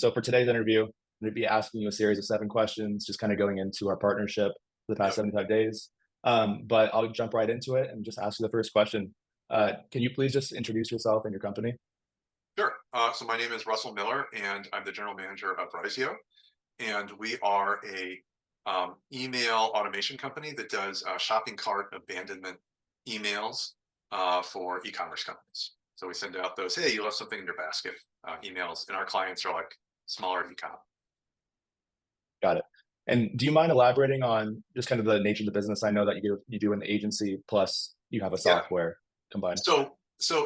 So for today's interview, I'm going to be asking you a series of 7 questions, just kind of going into our partnership for the past Yep. 75 days. But I'll jump right into it and just ask you the first question. Can you please just introduce yourself and your company? Sure. So my name is Russell Miller, and I'm the general manager of Ryzeo, and we are a email automation company that does shopping cart abandonment emails for e-commerce companies. So we send out those, "Hey, you left something in your basket" emails, and our clients are like smaller e-com. Got it. And do you mind elaborating on just kind of the nature of the business? I know that you do an agency plus you have a Yeah. software combined. So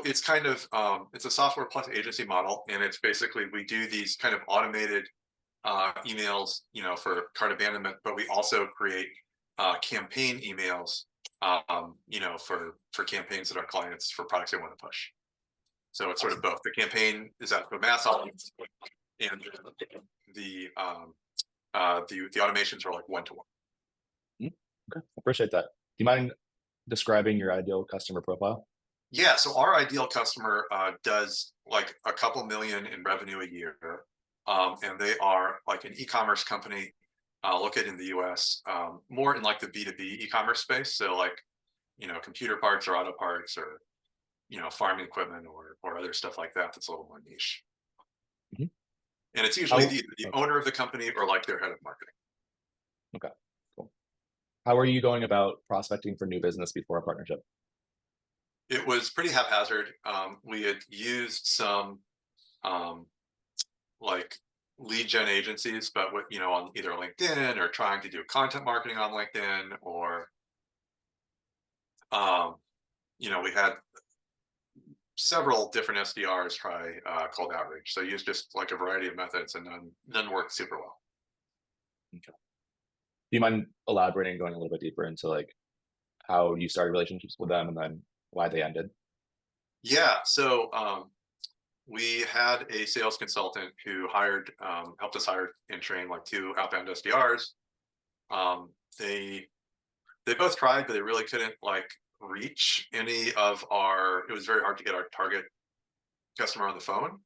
it's kind of it's a software plus agency model, and it's basically we do these kind of automated emails, for cart abandonment, but we also create campaign emails, for campaigns that our clients for products they want to push. So it's sort of Awesome. both. The campaign is out to a mass audience, and the the automations are like one to one. Mhm. Okay, appreciate that. Do you mind describing your ideal customer profile? Yeah. So our ideal customer does like a couple million in revenue a year, and they are like an e-commerce company located in the U.S., more in like the B2B e-commerce space. So like computer parts or auto parts or farming equipment or other stuff like that. That's a little more niche. Mhm. And it's usually How? the Oh, owner of the company or like their head of marketing. okay, cool. How are you going about prospecting for new business before a partnership? It was pretty haphazard. We had used some um, like lead gen agencies, but with, on either LinkedIn or trying to do content marketing on LinkedIn or, um, we had several different SDRs try cold outreach. So use just like a variety of methods, and none worked super well. Okay. Do you mind elaborating and going a little bit deeper into like how you started relationships with them and then why they ended? Yeah. So we had a sales consultant who helped us hire and train like two outbound SDRs. Um, they they both tried, but they really couldn't like reach any of our. It was very hard to get our target customer on the phone,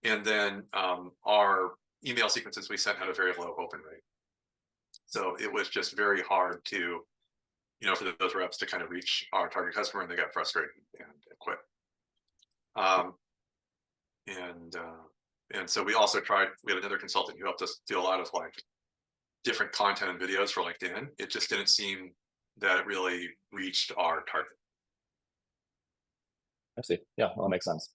and then our email sequences we sent had a very low open rate. So it was just very hard to, for those reps to kind of reach our target customer, and they got frustrated and quit. Um, and uh, and so we also tried. We had another consultant who helped us do a lot of like different content and videos for LinkedIn. It just didn't seem that it really reached our target. I see. Yeah, well, that makes sense.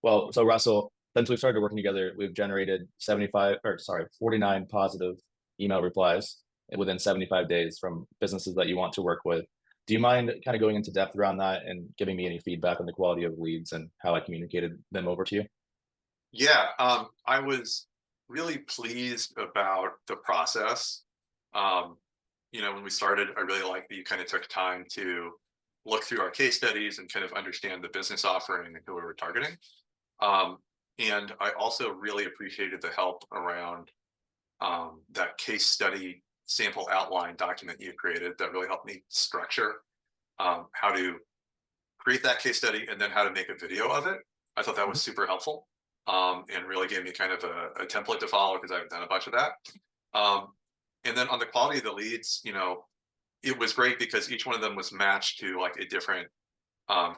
Well, so Russell, since we've started working together, we've generated 75, or sorry, 49 positive email replies within 75 days from businesses that you want to work with. Do you mind kind of going into depth around that and giving me any feedback on the quality of leads and how I communicated them over to you? Yeah, I was really pleased about the process. Um, when we started, I really liked that you kind of took time to look through our case studies and kind of understand the business offering and who we were targeting. Um, and I also really appreciated the help around that case study sample outline document you created that really helped me structure how to create that case study and then how to make a video of it. I thought that was Mhm. super helpful, and really gave me kind of a template to follow because I've done a bunch of that. Um, and then on the quality of the leads, it was great because each one of them was matched to like a different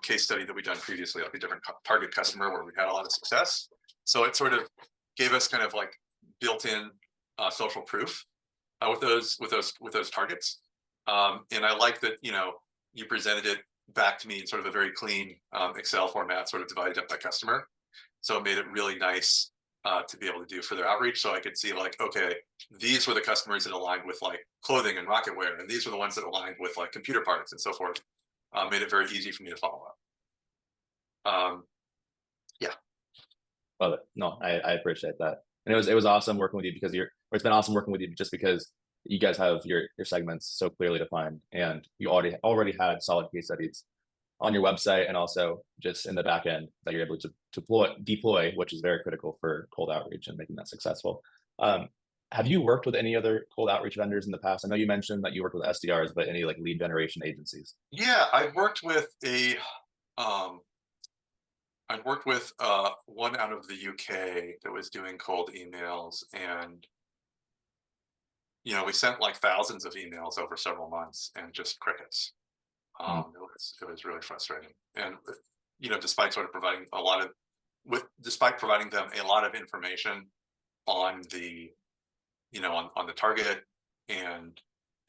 case study that we've done previously, like a different target customer where we had a lot of success. So it sort of gave us kind of like built-in social proof with those targets. And I like that you presented it back to me in sort of a very clean Excel format, sort of divided up by customer. So it made it really nice to be able to do further outreach. So I could see like, okay, these were the customers that aligned with like clothing and rocket wear, and these were the ones that aligned with like computer parts and so forth. Made it very easy for me to follow up. Yeah. Love it. No, I appreciate that. And it was awesome working with you because or it's been awesome working with you just because you guys have your segments so clearly defined and you already had solid case studies on your website and also just in the back end that you're able to deploy, which is very critical for cold outreach and making that successful. Um, have you worked with any other cold outreach vendors in the past? I know you mentioned that you worked with SDRs, but any like lead generation agencies? Yeah, I worked with um, I worked with one out of the UK that was doing cold emails, and we sent like thousands of emails over several months and just crickets. Mm, It was really frustrating, and despite sort of providing a lot of despite providing them a lot of information on the on the target, and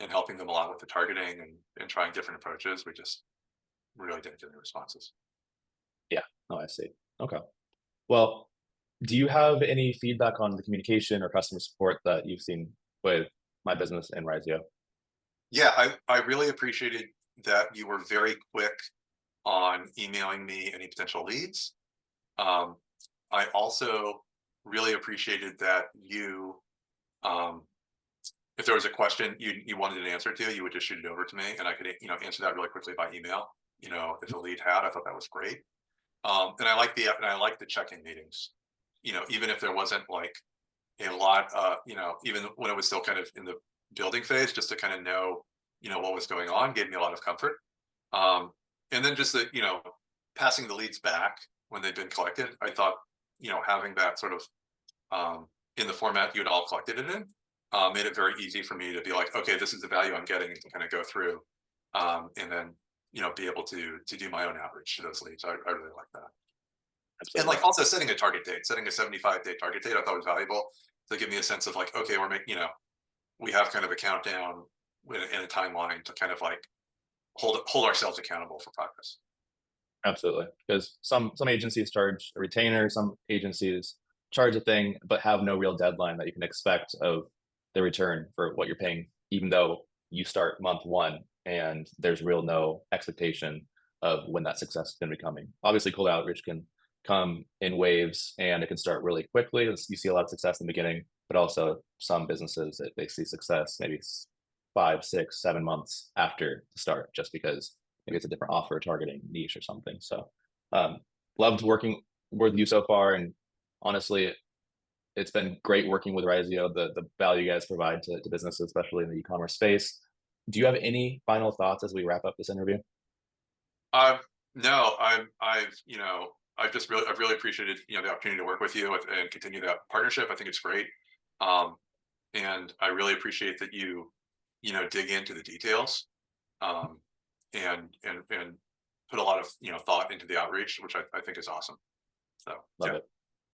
helping them a lot with the targeting, and trying different approaches, we just really didn't get any responses. yeah. Oh, I see. Okay. Well, do you have any feedback on the communication or customer support that you've seen with my business and Ryzeo? Yeah, I really appreciated that you were very quick on emailing me any potential leads. Um, I also really appreciated that um, if there was a question you wanted an answer to, you would just shoot it over to me, and I could answer that really quickly by email. If a lead had, I thought that was great. And I like the check-in meetings. Even if there wasn't like a lot, even when it was still kind of in the building phase, just to kind of know, what was going on, gave me a lot of comfort. Um, and then just passing the leads back when they'd been collected, I thought, having that sort of in the format you had all collected it in, made it very easy for me to be like, okay, this is the value I'm getting, and to kind of go through, and then be able to do my own outreach to those leads. I really like that. And Absolutely. like also setting a 75-day target date, I thought was valuable to give me a sense of like, okay, we're making, we have kind of a countdown and a timeline to kind of like hold ourselves accountable for progress. Absolutely. Because some agencies charge a retainer, some agencies charge a thing, but have no real deadline that you can expect of the return for what you're paying, even though you start month one and there's real no expectation of when that success is going to be coming. Obviously, cold outreach can come in waves and it can start really quickly. You see a lot of success in the beginning, but also some businesses that they see success maybe 5, 6, 7 months after the start, just because maybe it's a different offer targeting niche or something. So um, loved working with you so far, and honestly, it's been great working with Ryzeo. The value you guys provide to businesses, especially in the e-commerce space. Do you have any final thoughts as we wrap up this interview? No, I've really appreciated the opportunity to work with you and continue that partnership. I think it's great. Um, and I really appreciate that dig into the details, um, and put a lot of thought into the outreach, which I think is awesome. So Love yeah. it.